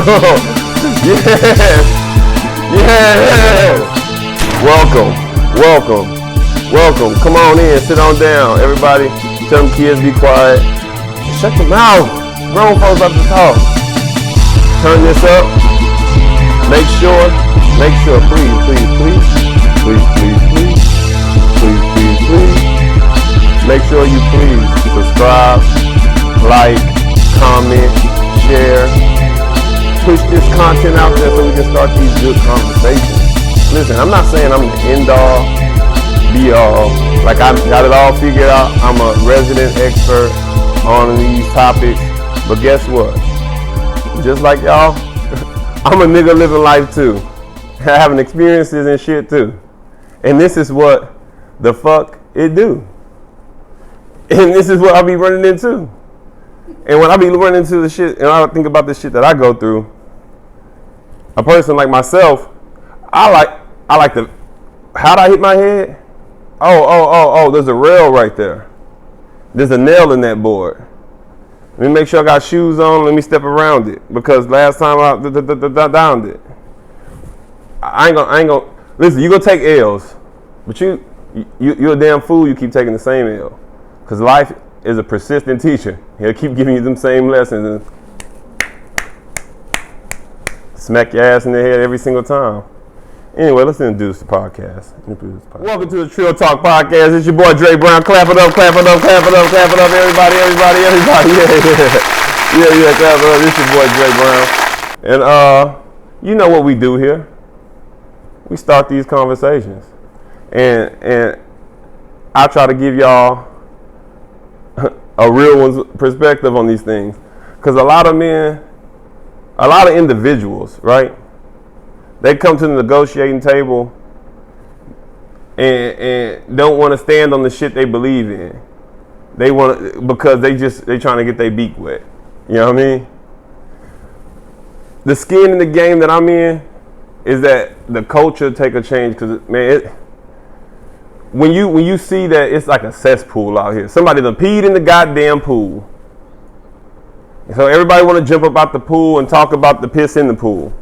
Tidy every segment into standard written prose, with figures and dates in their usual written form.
Yes. Yes. Welcome. Come on in, sit on down. Everybody, tell them kids be quiet. Shut your mouth. Grown folks about to talk. Turn this up. Make sure, please. Make sure you please subscribe, like, comment, share. Push this content out there so we can start these good conversations. Listen, I'm not saying I'm the end all, be all. Like I got it all figured out. I'm a resident expert on these topics. But guess what? Just like y'all, I'm a nigga living life too. Having experiences and shit too. And this is what the fuck it do. And this is what I be running into. And when I be running into the shit, and I think about the shit that I go through, a person like myself, I like the, how'd I hit my head? Oh, there's a rail right there. There's a nail in that board. Let me make sure I got shoes on, let me step around it. Because last time I downed it. I ain't gonna, listen, you gonna take L's, but you're a damn fool, you keep taking the same L. Because life is a persistent teacher. He'll keep giving you them same lessons and smack your ass in the head every single time. Anyway, let's introduce the podcast. Welcome to the Trill Talk Podcast. It's your boy Dre Brown. Clap it up, everybody. Yeah, clap it up. It's your boy Dre Brown. And you know what we do here. We start these conversations. And I try to give y'all a real one's perspective on these things. Because a lot of individuals, right? They come to the negotiating table and don't want to stand on the shit they believe in. They want because they trying to get their beak wet. You know what I mean? The skin in the game that I'm in is that the culture take a change because man, when you see that it's like a cesspool out here. Somebody done peed in the goddamn pool. So everybody want to jump up out the pool and talk about the piss in the pool.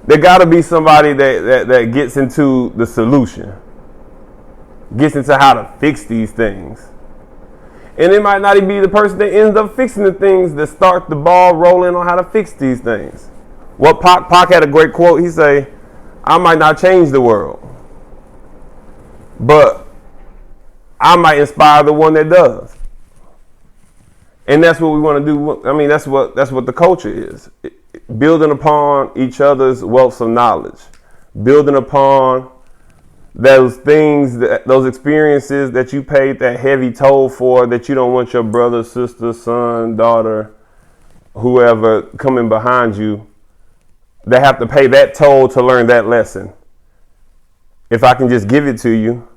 There got to be somebody that gets into the solution, gets into how to fix these things. And it might not even be the person that ends up fixing the things that start the ball rolling on how to fix these things. What Pac had a great quote. He say, I might not change the world, but I might inspire the one that does. And that's what we want to do. I mean, that's what the culture is. Building upon each other's wealth of knowledge. Building upon those things, those experiences that you paid that heavy toll for that you don't want your brother, sister, son, daughter, whoever coming behind you, they have to pay that toll to learn that lesson. If I can just give it to you,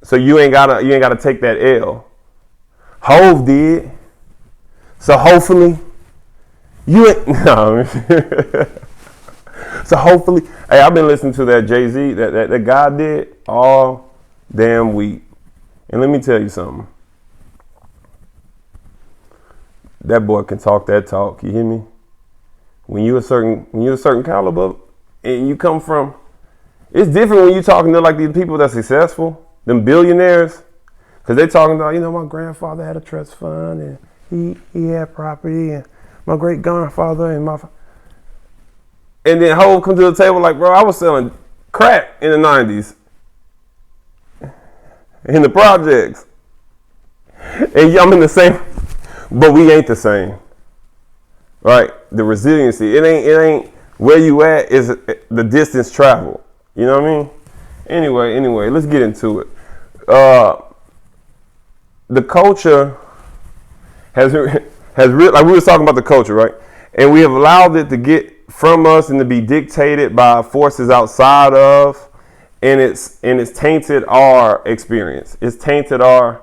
so you ain't gotta take that L. Hove did. So hopefully you ain't no. So hopefully, hey, I've been listening to that Jay-Z that God did all damn week. And let me tell you something. That boy can talk that talk, you hear me? When you're a certain caliber and you come from, it's different when you're talking to like these people that's successful, them billionaires, because they talking about, my grandfather had a trust fund and he had property and my great grandfather and and then Hov come to the table like, bro, I was selling crack in the 90s in the projects. And I'm in the same, but we ain't the same. Right? The resiliency. It ain't where you at, is the distance traveled. You know what I mean? Anyway, let's get into it. The culture has really, like we were talking about the culture, right? And we have allowed it to get from us and to be dictated by forces outside of, and it's tainted our experience. It's tainted our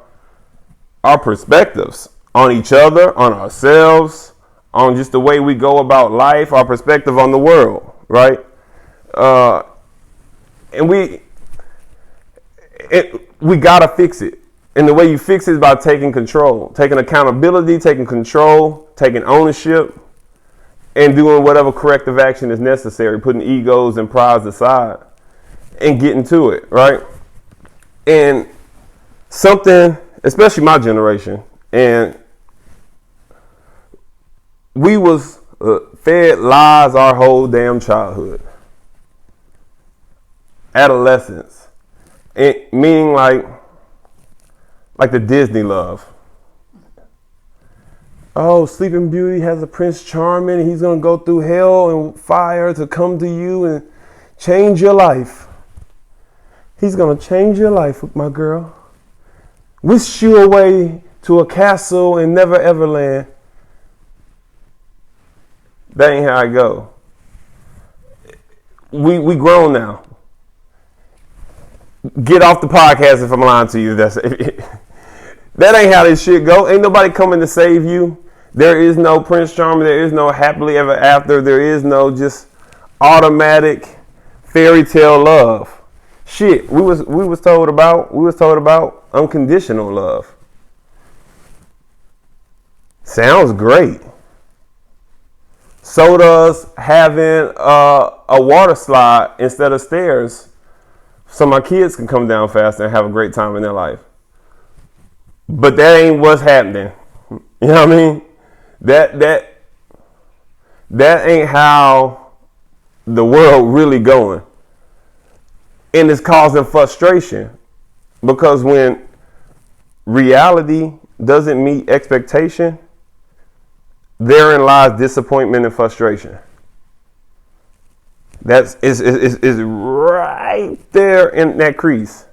perspectives on each other, on ourselves, on just the way we go about life, our perspective on the world, right? And we gotta fix it. And the way you fix it is by taking control, taking accountability, taking control, taking ownership and doing whatever corrective action is necessary, putting egos and prides aside and getting to it, right? And something, especially my generation, and we was fed lies our whole damn childhood. Adolescence. Meaning like the Disney love. Oh, Sleeping Beauty has a Prince Charming, and he's going to go through hell and fire to come to you and change your life. He's going to change your life, my girl. Whisk you away to a castle in Never Ever Land. That ain't how I go. We grown now. Get off the podcast if I'm lying to you. That ain't how this shit go. Ain't nobody coming to save you. There is no Prince Charming. There is no happily ever after. There is no just automatic fairy tale love. Shit, we was told about unconditional love. Sounds great. So does having a water slide instead of stairs, so my kids can come down faster and have a great time in their life. But that ain't what's happening. You know what I mean? That ain't how the world really going. And it's causing frustration, because when reality doesn't meet expectation, therein lies disappointment and frustration. Is right there in that crease.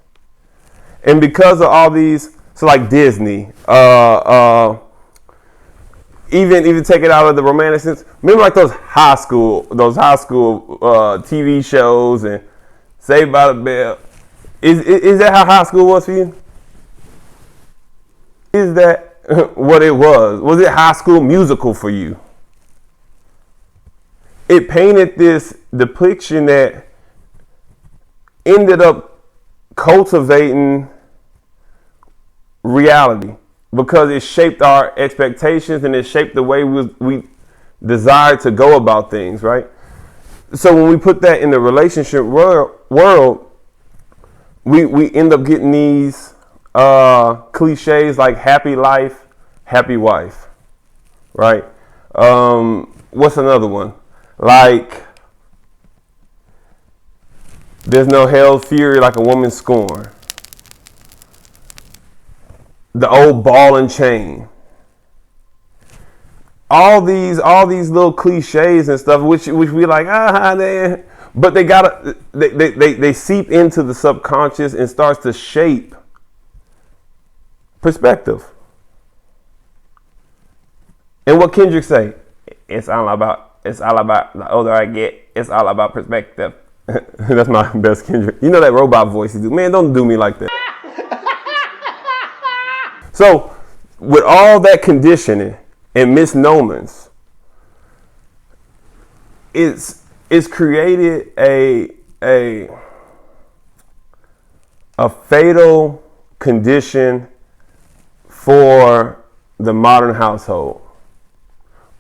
And because of all these, so like Disney, even take it out of the romantic sense. Remember like those high school TV shows and Saved by the Bell. Is that how high school was for you? Is that what it was? Was it High School Musical for you? It painted this depiction that ended up cultivating reality, because it shaped our expectations and it shaped the way we desire to go about things, right? So when we put that in the relationship world, we end up getting these cliches like happy life, happy wife, right? What's another one? Like, there's no hell's fury like a woman's scorn. The old ball and chain. All these little cliches and stuff, which we like, but they seep into the subconscious and starts to shape perspective. And what Kendrick say? It's all about the older I get, it's all about perspective. That's my best Kendrick. You know that robot voice he do. Man, don't do me like that. So, with all that conditioning and misnomers, it's created a fatal condition for the modern household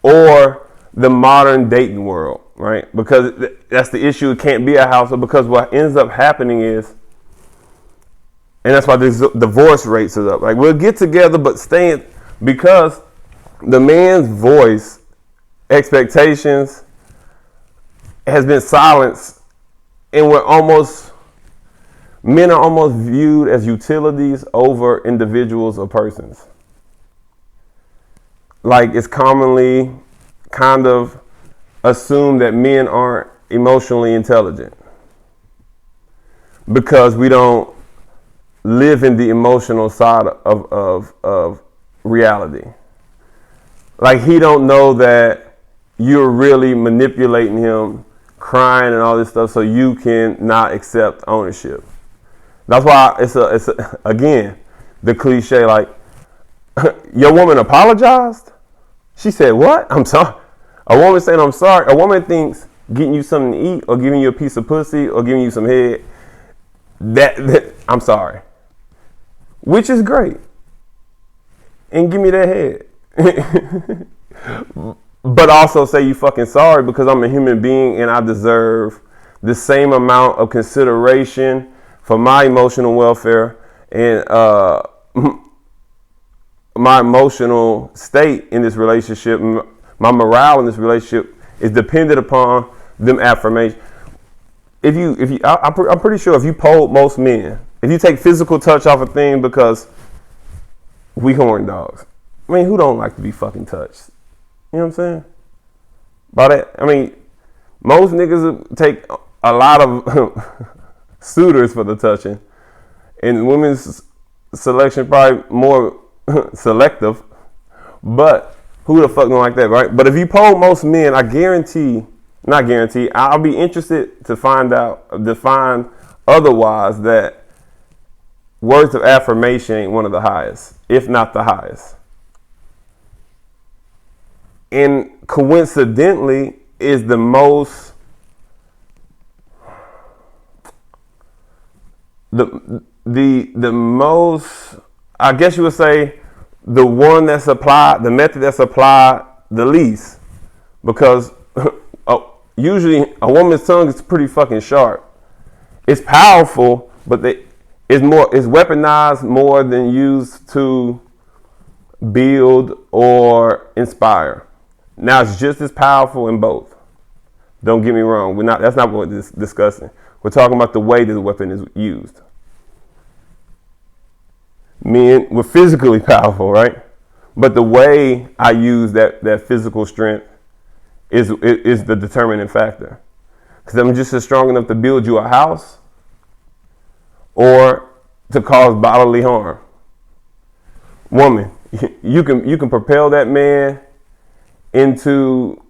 or the modern dating world, right? Because that's the issue. It can't be a household, because what ends up happening is, and that's why the divorce rates is up. Like, we'll get together, but because the man's voice, expectations has been silenced, and men are almost viewed as utilities over individuals or persons. Like, it's commonly kind of assumed that men aren't emotionally intelligent because we don't live in the emotional side of reality. Like, he don't know that you're really manipulating him, crying and all this stuff, so you can not accept ownership. That's why it's again, the cliche, like, your woman apologized? She said, what? I'm sorry. A woman saying I'm sorry. A woman thinks getting you something to eat or giving you a piece of pussy or giving you some head, that I'm sorry. Which is great. And give me that head. But also say you fucking sorry because I'm a human being and I deserve the same amount of consideration for my emotional welfare and my emotional state in this relationship, my morale in this relationship is dependent upon them affirmations. I'm pretty sure if you polled most men, if you take physical touch off a thing because we horn dogs. I mean, who don't like to be fucking touched? You know what I'm saying? By that, I mean, most niggas take a lot of suitors for the touching, and women's selection probably more selective. But who the fuck don't like that, right? But if you poll most men, I guarantee, not guarantee, I'll be interested to find otherwise that words of affirmation ain't one of the highest, if not the highest. And coincidentally is the most the most, I guess you would say, the one that's applied, the method that's applied the least, because usually a woman's tongue is pretty fucking sharp. It's powerful, but it's weaponized more than used to build or inspire. Now it's just as powerful in both. Don't get me wrong. That's not what we're discussing. We're talking about the way that the weapon is used. Men, we're physically powerful, right? But the way I use that physical strength is the determining factor. Because I'm just as strong enough to build you a house or to cause bodily harm. Woman, you can propel that man into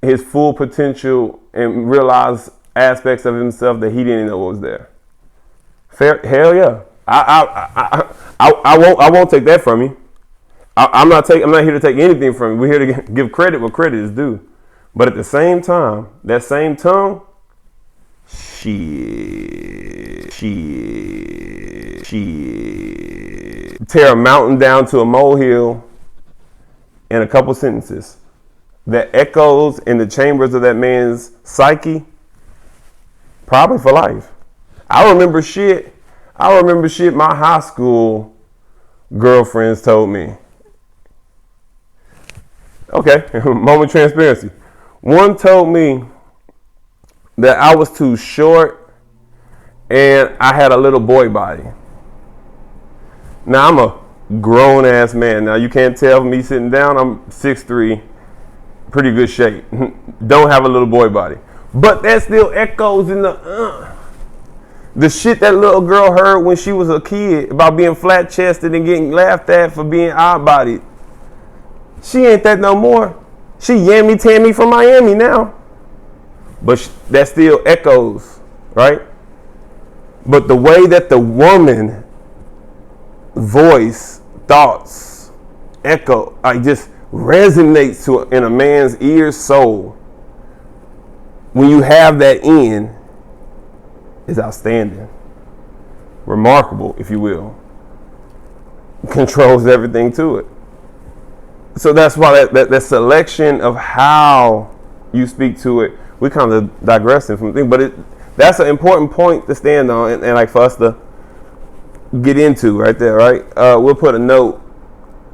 his full potential and realize aspects of himself that he didn't know was there. Hell yeah. I won't take that from you. I'm not here to take anything from you. We're here to give credit where credit is due. But at the same time, that same tongue, shit, tear a mountain down to a molehill in a couple sentences that echoes in the chambers of that man's psyche, probably for life. I remember shit my high school girlfriends told me. Okay, moment of transparency. One told me that I was too short and I had a little boy body. Now I'm a grown ass man. Now you can't tell me sitting down, I'm 6'3", pretty good shape. Don't have a little boy body. But that still echoes in the shit that little girl heard when she was a kid about being flat chested and getting laughed at for being odd bodied. She ain't that no more. She Yammy Tammy from Miami now. But that still echoes, right? But the way that the woman voice, thoughts, echo, just resonates in a man's ear, soul, when you have that in, is outstanding. Remarkable, if you will. Controls everything to it. So that's why that selection of how you speak to it, we kind of digressing from things, but that's an important point to stand on and like for us to get into right there, right? We'll put a note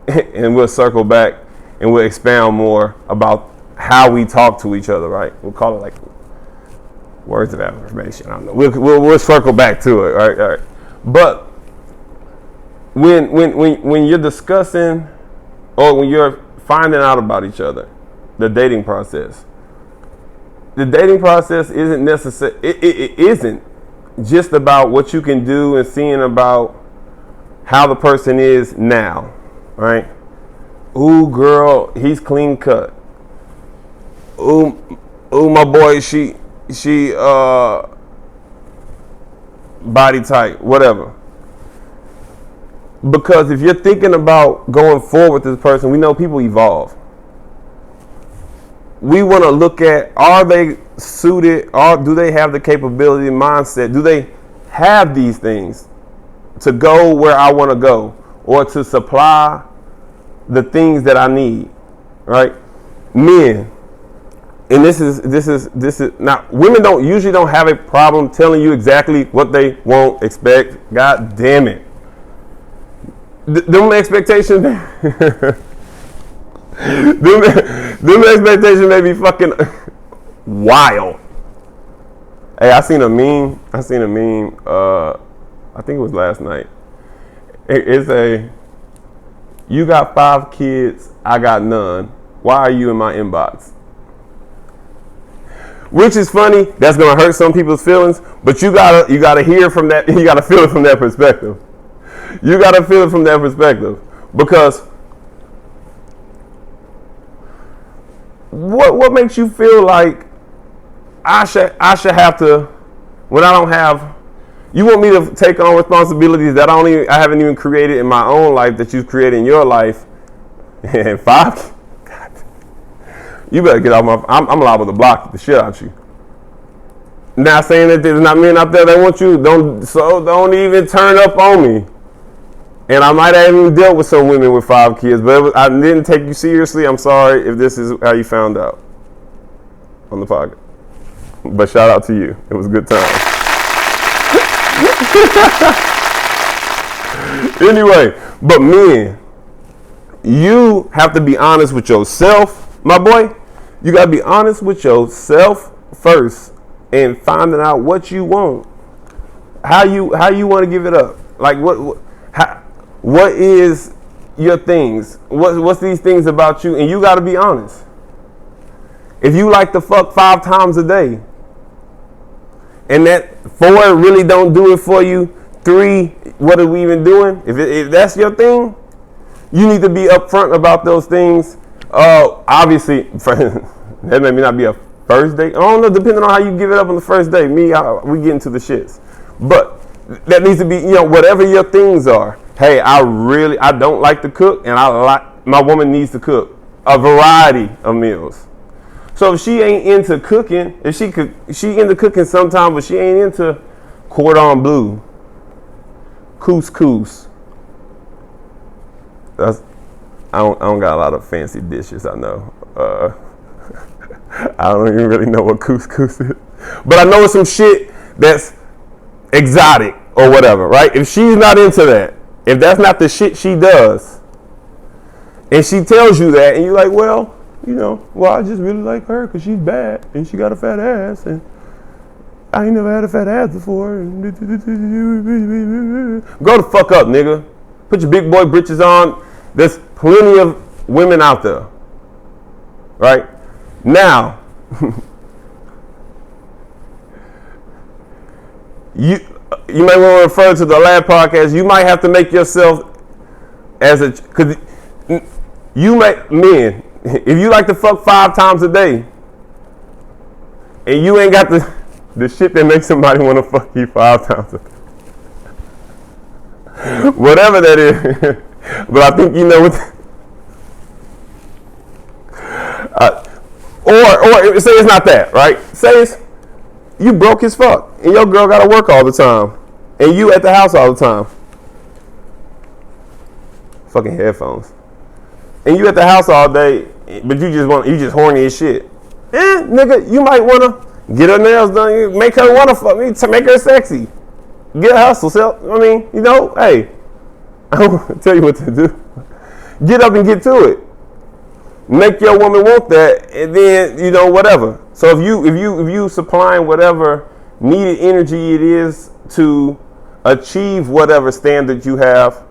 and we'll circle back and we'll expound more about how we talk to each other, right? We'll call it like words of affirmation. I don't know. We'll circle back to it, right? All right. But when you're discussing or when you're finding out about each other, the dating process isn't necessary. It isn't just about what you can do and seeing about how the person is now, right? Ooh, girl, he's clean cut. Ooh, my boy, she body type, whatever. Because if you're thinking about going forward with this person, we know people evolve. We want to look at, are they suited, or do they have the capability, mindset, do they have these things to go where I want to go or to supply the things that I need, right? Men, and this is now, women usually don't have a problem telling you exactly what they won't expect. God damn it. Them expectations, them expectations may be fucking wild. Hey, I seen a meme. I think it was last night. It's you got 5 kids, I got none. Why are you in my inbox? Which is funny. That's gonna hurt some people's feelings, but you gotta hear from that. You gotta feel it from that perspective. You gotta feel it from that perspective, because what makes you feel like I should have to, when I don't have? You want me to take on responsibilities that I haven't even created in my own life, that you created in your life, and 5? God, you better get off my. I'm liable to block the shit out of you. Not saying that there's not men out there that want you. Don't even turn up on me. And I might have even dealt with some women with 5 kids, but I didn't take you seriously. I'm sorry if this is how you found out on the podcast. But shout out to you. It was a good time. Anyway, but men, you have to be honest with yourself, my boy. You got to be honest with yourself first and finding out what you want. How you want to give it up. Like what is your things? What's these things about you? And you got to be honest. If you like to fuck 5 times a day, and that 4 really don't do it for you, 3, what are we even doing? If that's your thing, you need to be upfront about those things. Obviously, that may not be a first date. I don't know, depending on how you give it up on the first date. We get into the shits. But that needs to be, whatever your things are. Hey, I don't like to cook, and my woman needs to cook a variety of meals. So if she ain't into cooking, she into cooking sometime, but she ain't into cordon bleu, couscous. I don't got a lot of fancy dishes, I know. I don't even really know what couscous is. But I know it's some shit that's exotic or whatever, right? If she's not into that, if that's not the shit she does, and she tells you that, and you're like, well, I just really like her because she's bad and she got a fat ass, and I ain't never had a fat ass before. Go the fuck up, nigga. Put your big boy britches on. There's plenty of women out there. Right? Now, you might want to refer to the last podcast. You might have to make yourself because men, if you like to fuck 5 times a day, and you ain't got the shit that makes somebody want to fuck you 5 times a day, whatever that is, but I think you know what. Or say it's not that, right? Say it's you broke as fuck, and your girl got to work all the time, and you at the house all the time. Fucking headphones. And you at the house all day, but you just horny as shit. Nigga, you might wanna get her nails done, make her wanna fuck me, to make her sexy. Get a hustle, hey, I don't tell you what to do. Get up and get to it. Make your woman want that, and then whatever. So if you supplying whatever needed energy it is to achieve whatever standard you have,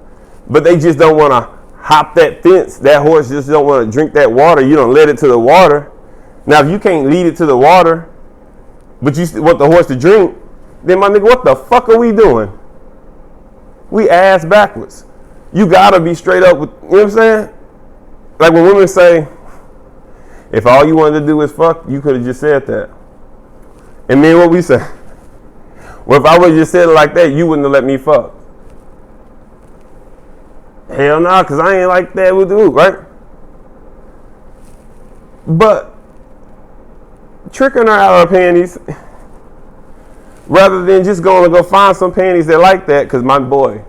but they just don't want to hop that fence. That horse just don't want to drink that water. You don't let it to the water. Now, if you can't lead it to the water, but you want the horse to drink, then my nigga, what the fuck are we doing? We ass backwards. You gotta be straight up with, you know what I'm saying? Like when women say, if all you wanted to do is fuck, you could have just said that. And then what we say? Well, if I would have just said it like that, you wouldn't have let me fuck. Hell no, because I ain't like that with the right? But tricking her out of her panties, rather than just going to go find some panties that like that, because my boy,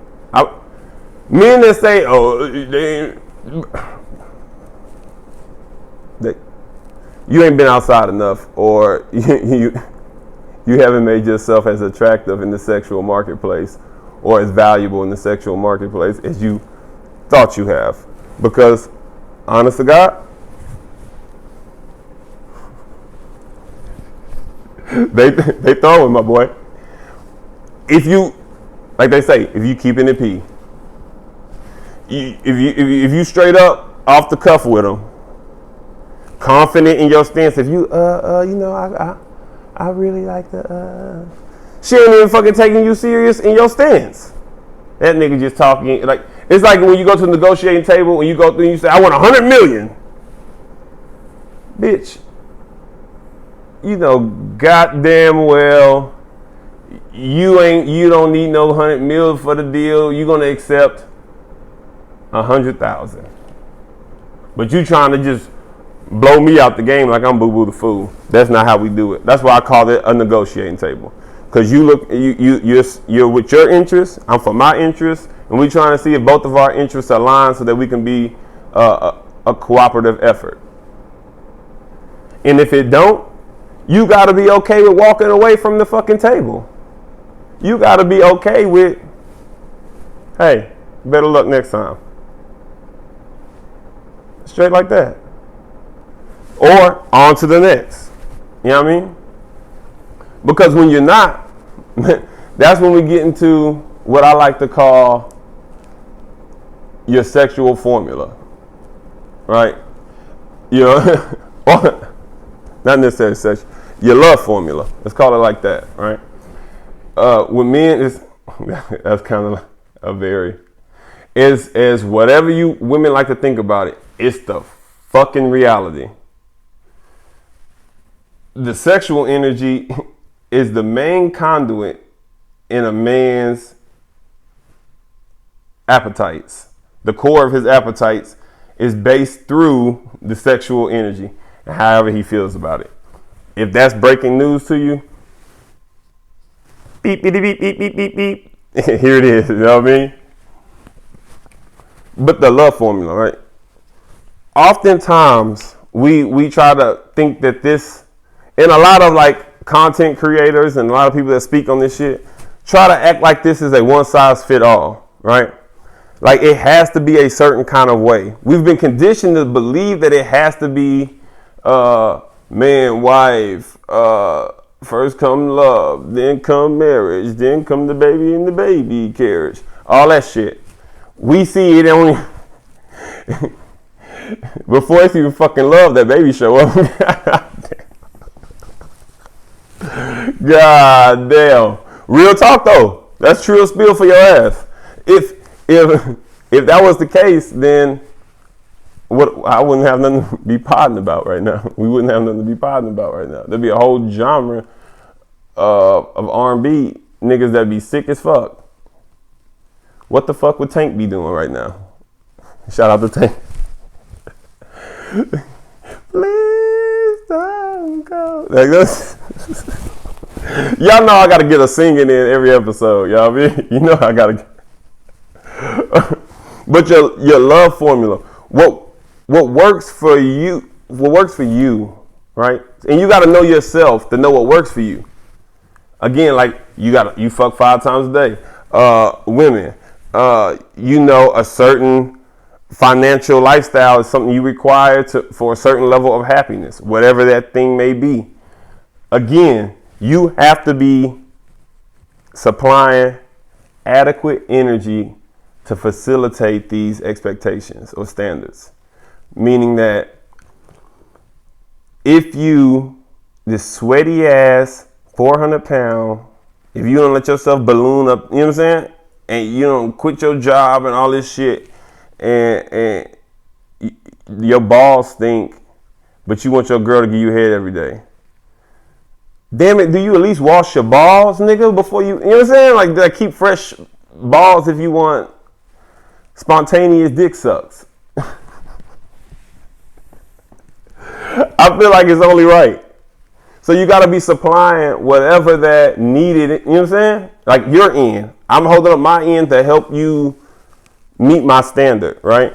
men that say, you ain't been outside enough, or you haven't made yourself as attractive in the sexual marketplace or as valuable in the sexual marketplace as you thought you have. Because, honest to God, they throwing, my boy. If you, like they say, if you keeping it P, if you straight up off the cuff with them, confident in your stance, if you I really like the she ain't even fucking taking you serious in your stance. That nigga just talking like it's like when you go to the negotiating table, when you go through and you say, I want 100 million. Bitch, you know goddamn well you don't need no 100 mil for the deal. You're gonna accept 100,000. But you trying to just blow me out the game like I'm Boo Boo the Fool. That's not how we do it. That's why I call it a negotiating table. Because you're with your interests, I'm for my interests, and we're trying to see if both of our interests align so that we can be a cooperative effort. And if it don't, you got to be okay with walking away from the fucking table. You got to be okay with, hey, better luck next time. Straight like that. Or on to the next. You know what I mean? Because when you're not, that's when we get into what I like to call your sexual formula. Right? You know, not necessarily sexual, your love formula. Let's call it like that, right? With men, that's kind of a very, is whatever you women like to think about it, it's the fucking reality. The sexual energy is the main conduit in a man's appetites. The core of his appetites is based through the sexual energy and however he feels about it. If that's breaking news to you, beep, beep, beep, beep, beep, beep, beep. Here it is, you know what I mean? But the love formula, right? Oftentimes, we try to think that this, and a lot of like content creators and a lot of people that speak on this shit, try to act like this is a one size fit all, right? Like it has to be a certain kind of way. We've been conditioned to believe that it has to be man, wife, first come love, then come marriage, then come the baby and the baby carriage. All that shit. We see it only before it's even fucking love, that baby show up. God damn. Real talk though. That's Trill spill for your ass. If that was the case, then I wouldn't have nothing to be podding about right now. We wouldn't have nothing to be podding about right now. There'd be a whole genre of R&B niggas that'd be sick as fuck. What the fuck would Tank be doing right now? Shout out to Tank. Please don't go. Like this. Y'all know I gotta get a singing in every episode. Y'all mean? You know I gotta. But your love formula. What works for you? What works for you, right? And you gotta know yourself to know what works for you. Again, like you fuck 5 times a day. Women, you know a certain financial lifestyle is something you require for a certain level of happiness, whatever that thing may be. Again, you have to be supplying adequate energy to facilitate these expectations or standards. Meaning that if you, this sweaty ass, 400 pound, if you don't let yourself balloon up, you know what I'm saying? And you don't quit your job and all this shit, and your balls stink, but you want your girl to give you head every day. Damn it, do you at least wash your balls, nigga, before you know what I'm saying? Like keep fresh balls if you want spontaneous dick sucks. I feel like it's only right. So you got to be supplying whatever that needed, you know what I'm saying? Like your end. I'm holding up my end to help you meet my standard, right?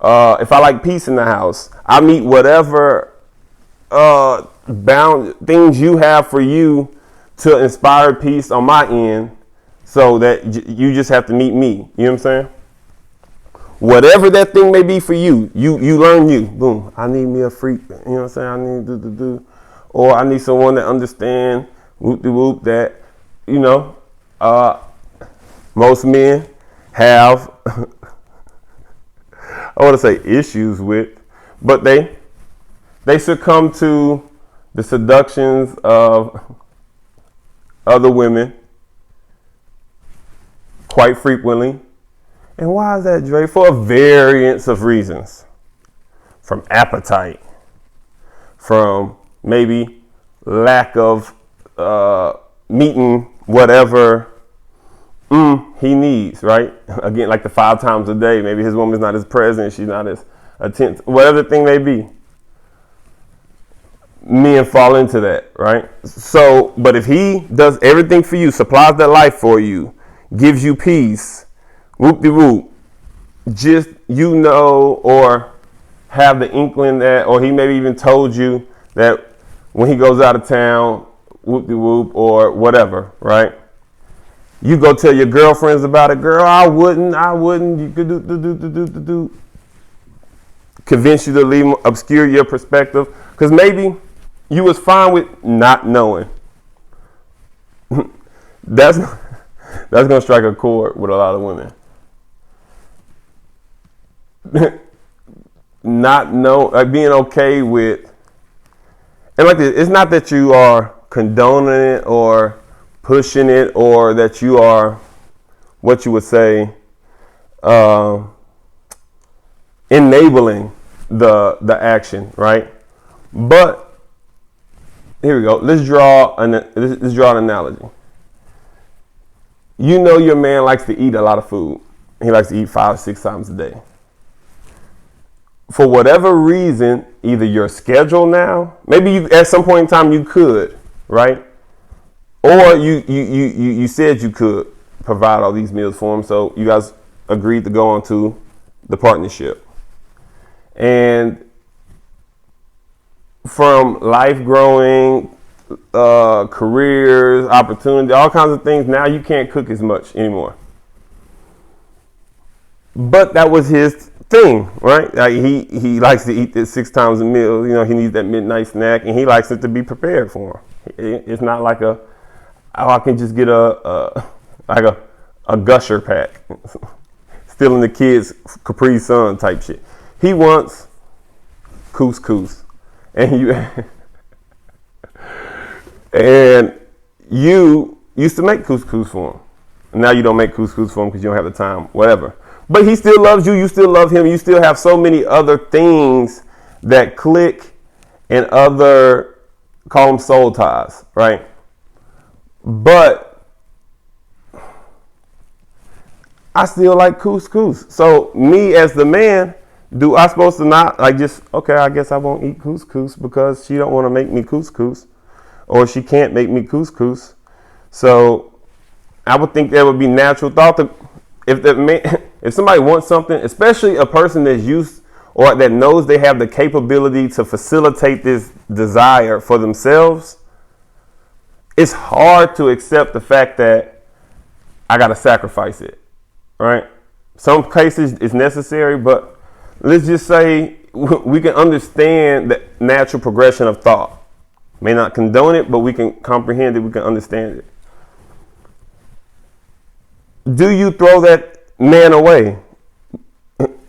If I like peace in the house, I meet whatever bound things you have for you to inspire peace on my end, so that you just have to meet me. You know what I'm saying? Whatever that thing may be for you, you learn you. Boom. I need me a freak. You know what I'm saying? I need do. Or I need someone that understand whoop that, you know, most men have, I want to say issues with, but they succumb to the seductions of other women quite frequently. And why is that, Dre? For a variance of reasons. From appetite, from maybe lack of meeting whatever he needs, right? Again, like the 5 times a day. Maybe his woman's not as present, she's not as attentive, whatever the thing may be. Men fall into that, right? So, but if he does everything for you, supplies that life for you, gives you peace, whoop-de-whoop, just, you know, or have the inkling that, or he maybe even told you that when he goes out of town, whoop-de-whoop, or whatever, right? You go tell your girlfriends about it. Girl, I wouldn't, you could do. Convince you to leave, obscure your perspective. Because maybe you was fine with not knowing. That's going to strike a chord with a lot of women. Not know, like being okay with, and like this, it's not that you are condoning it or pushing it, or that you are, what you would say, enabling the action, right? But here we go. Let's draw an analogy. You know your man likes to eat a lot of food. He likes to eat 5-6 times a day. For whatever reason, either your schedule now, maybe you at some point in time you could, right? Or you said you could provide all these meals for him, so you guys agreed to go on to the partnership. And from life growing, careers, opportunity, all kinds of things, now you can't cook as much anymore. But that was his thing, right? Like he likes to eat this 6 times a meal. You know, he needs that midnight snack, and he likes it to be prepared for him. It's not like I can just get a gusher pack, stealing the kids' Capri Sun type shit. He wants couscous, and you used to make couscous for him. Now you don't make couscous for him because you don't have the time, whatever. But he still loves you. You still love him. You still have so many other things that click, and other, call them soul ties, right? But I still like couscous. So me as the man, do I supposed to not like just, okay, I guess I won't eat couscous because she don't want to make me couscous, or she can't make me couscous. So I would think that would be natural thought to, if somebody wants something, especially a person that's used or that knows they have the capability to facilitate this desire for themselves, it's hard to accept the fact that I got to sacrifice it, right? Some cases it's necessary, but let's just say we can understand the natural progression of thought. May not condone it, but we can comprehend it, we can understand it. Do you throw that man away?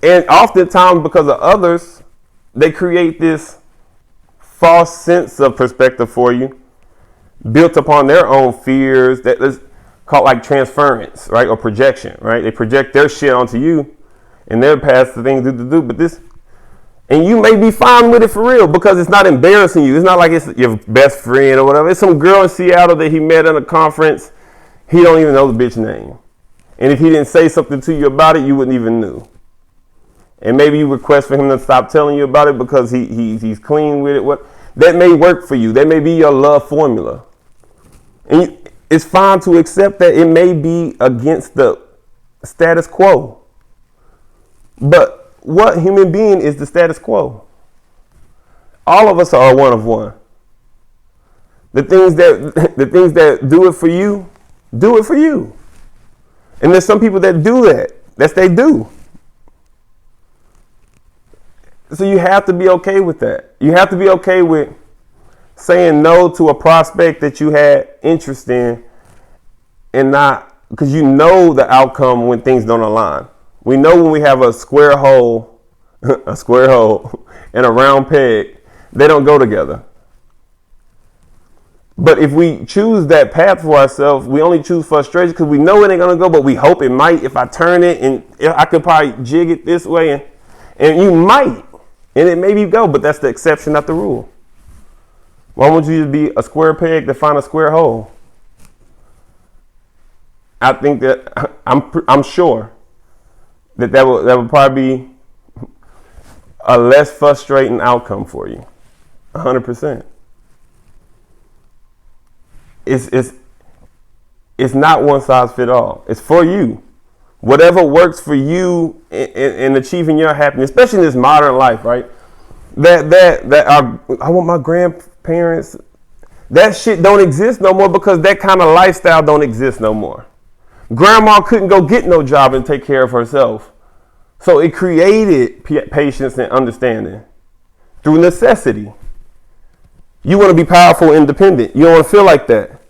And oftentimes, because of others, they create this false sense of perspective for you, built upon their own fears, that is called like transference, right? Or projection, right? They project their shit onto you, and their past the things to do. But this, and you may be fine with it for real because it's not embarrassing you. It's not like it's your best friend or whatever. It's some girl in Seattle that he met at a conference. He don't even know the bitch name. And if he didn't say something to you about it, you wouldn't even know. And maybe you request for him to stop telling you about it because he's clean with it. What that may work for you. That may be your love formula. And it's fine to accept that it may be against the status quo. But what human being is the status quo? All of us are one of one. The things that do it for you, do it for you. And there's some people that do that. That's they do. So you have to be okay with that. You have to be okay with saying no to a prospect that you had interest in, and not because you know the outcome when things don't align. We know when we have a square hole, and a round peg, they don't go together. But if we choose that path for ourselves, we only choose frustration because we know it ain't gonna go, but we hope it might. If I turn it, and I could probably jig it this way, and you might, and it maybe go, but that's the exception, not the rule. Why won't you just be a square peg to find a square hole? I think that I'm sure that would probably be a less frustrating outcome for you. 100%. It's not one size fit all. It's for you. Whatever works for you in achieving your happiness, especially in this modern life, right? I want my grandparents. That shit don't exist no more because that kind of lifestyle don't exist no more. Grandma couldn't go get no job and take care of herself. So it created patience and understanding through necessity. You want to be powerful, independent. You don't want to feel like that.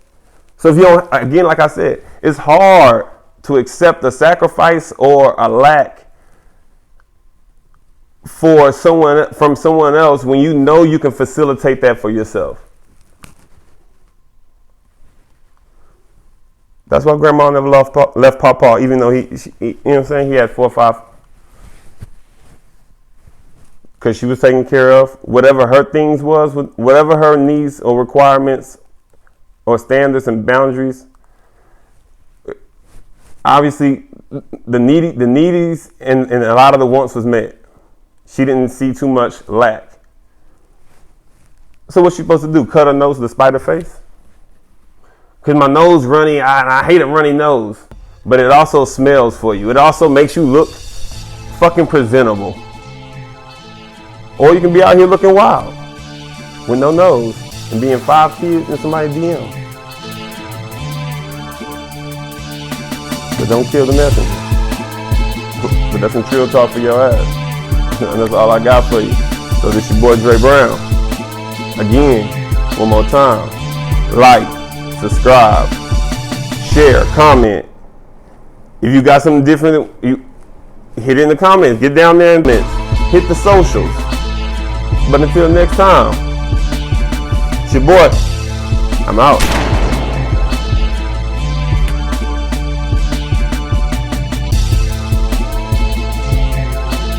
So if you don't, again, like I said, it's hard to accept a sacrifice or a lack from someone else when you know you can facilitate that for yourself. That's why Grandma never left Papa, even though he you know what I'm saying, he had 4 or 5. Because she was taking care of whatever her things was, whatever her needs or requirements or standards and boundaries. Obviously, the needies and a lot of the wants was met. She didn't see too much lack. So what's she supposed to do? Cut her nose despite her face? Because my nose runny, I hate a runny nose. But it also smells for you. It also makes you look fucking presentable. Or you can be out here looking wild with no nose and being 5 kids in somebody's DM. But don't kill the messenger. But that's some Trill talk for your ass. And that's all I got for you. So this your boy Dre Brown. Again, one more time. Like, subscribe, share, comment. If you got something different, you hit it in the comments. Get down there and hit the socials. But until next time, it's your boy. I'm out.